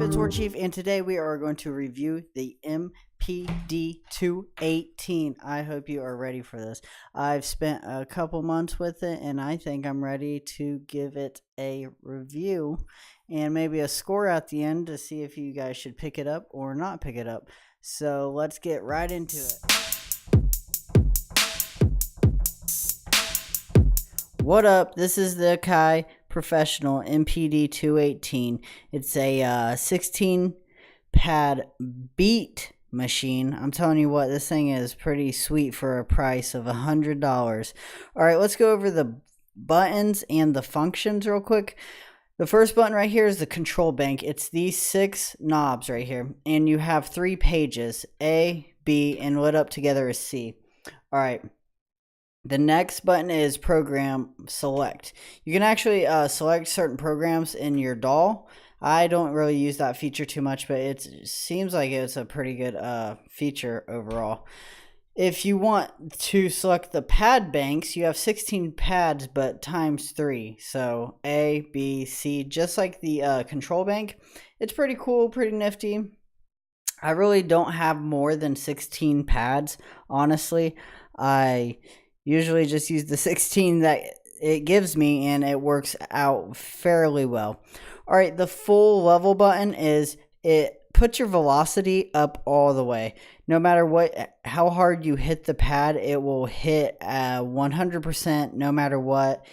it's Warchief, and today we are going to review the MPD 218. I hope you are ready for this. I've spent a couple months with it, and I think I'm ready to give it a review and maybe a score at the end to see if you guys should pick it up or not pick it up. So let's get right into it. What up? This is the Akai Professional MPD 218. It's a 16 pad beat machine. I'm telling you what, this thing is pretty sweet for a price of $100. Alright, let's go over the buttons and the functions real quick. The first button right here is the control bank. It's these 6 knobs right here, and you have 3 pages, A, B, and lit up together is C. Alright. The next button is program select. You can actually select certain programs in your DAW. I don't really use that feature too much, but it seems like it's a pretty good feature overall. If you want to select the pad banks, you have 16 pads but times 3. So A, B, C, just like the control bank. It's pretty cool, pretty nifty. I really don't have more than 16 pads, honestly. I usually just use the 16 that it gives me, and it works out fairly well. Alright, the full level button is it puts your velocity up all the way. No matter how hard you hit the pad, it will hit 100% no matter what.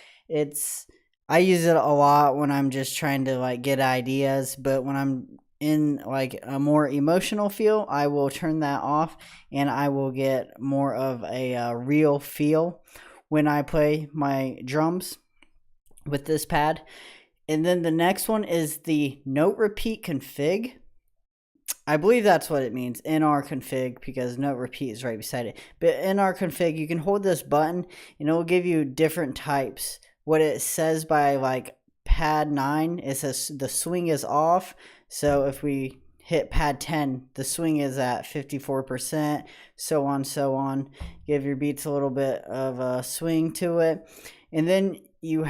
I use it a lot when I'm just trying to get ideas, but when I'm in a more emotional feel, I will turn that off, and I will get more of a real feel when I play my drums with this pad. And then the next one is the note repeat config. I believe that's what it means, NR config, because note repeat is right beside it. But NR config, you can hold this button and it will give you different types. What it says by pad 9, it says the swing is off. So if we hit pad 10, the swing is at 54%, so on. Give your beats a little bit of a swing to it. And then you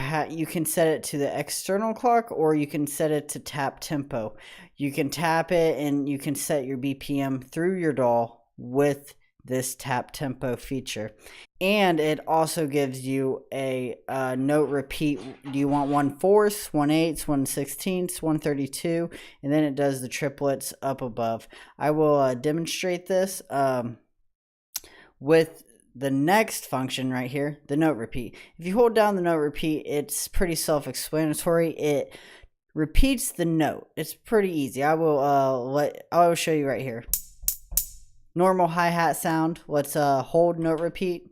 can set it to the external clock, or you can set it to tap tempo. You can tap it and you can set your BPM through your DAW with this tap tempo feature. And it also gives you a note repeat. Do you want 1/4, 1/8, 1/16, 1/32, and then it does the triplets up above. I will demonstrate this with the next function right here, the note repeat. If you hold down the note repeat, it's pretty self-explanatory. It repeats the note. It's pretty easy. I will show you right here. Normal hi-hat sound. Let's hold note repeat.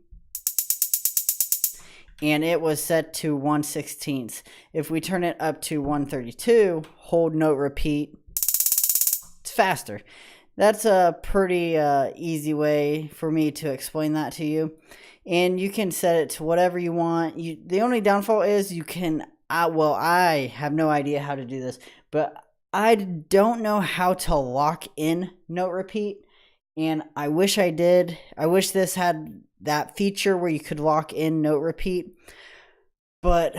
And it was set to 1/16. If we turn it up to 132, hold note repeat, it's faster. That's a pretty easy way for me to explain that to you. And you can set it to whatever you want. The only downfall is you can, I have no idea how to do this, but I don't know how to lock in note repeat. And I wish I did. I wish this had that feature where you could lock in note repeat. But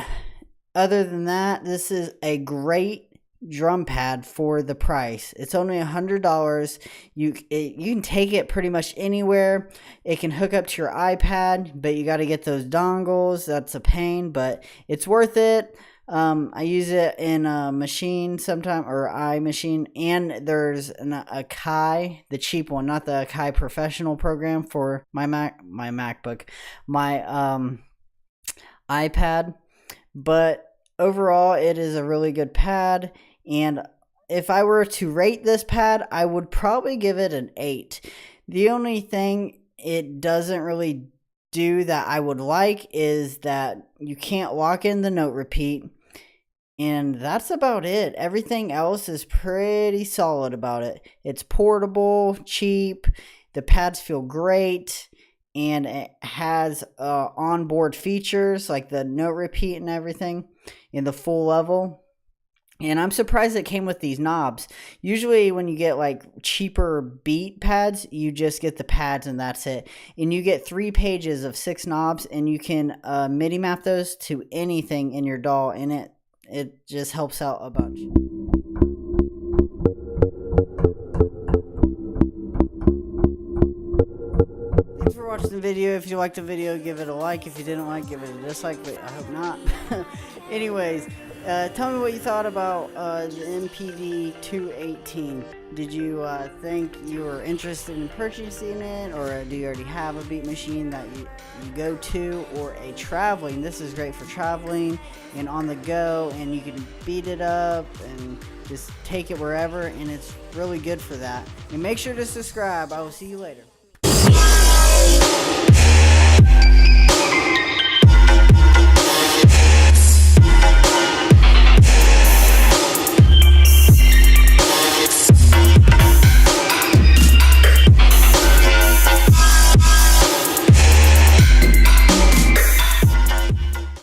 other than that, this is a great drum pad for the price. It's only $100. You can take it pretty much anywhere. It can hook up to your iPad, but you got to get those dongles. That's a pain, but it's worth it. I use it in a machine sometime, or iMachine, and there's an Akai, the cheap one, not the Akai Professional program for my MacBook, my iPad. But overall, it is a really good pad, and if I were to rate this pad, I would probably give it an 8. The only thing it doesn't really do that I would like is that you can't lock in the note repeat, and that's about it. Everything else is pretty solid about it. It's portable, cheap, the pads feel great, and it has onboard features like the note repeat and everything in the full level. And I'm surprised it came with these knobs. Usually when you get cheaper beat pads, you just get the pads and that's it. And you get 3 pages of 6 knobs, and you can MIDI map those to anything in your DAW, and it just helps out a bunch. for watching the video. If you liked the video, give it a like. If you didn't like, give it a dislike, but I hope not. Anyways, tell me what you thought about the MPD 218. Did you think you were interested in purchasing it, or do you already have a beat machine that you go to, or a traveling? This is great for traveling and on the go, and you can beat it up and just take it wherever, and it's really good for that. And make sure to subscribe. I will see you later.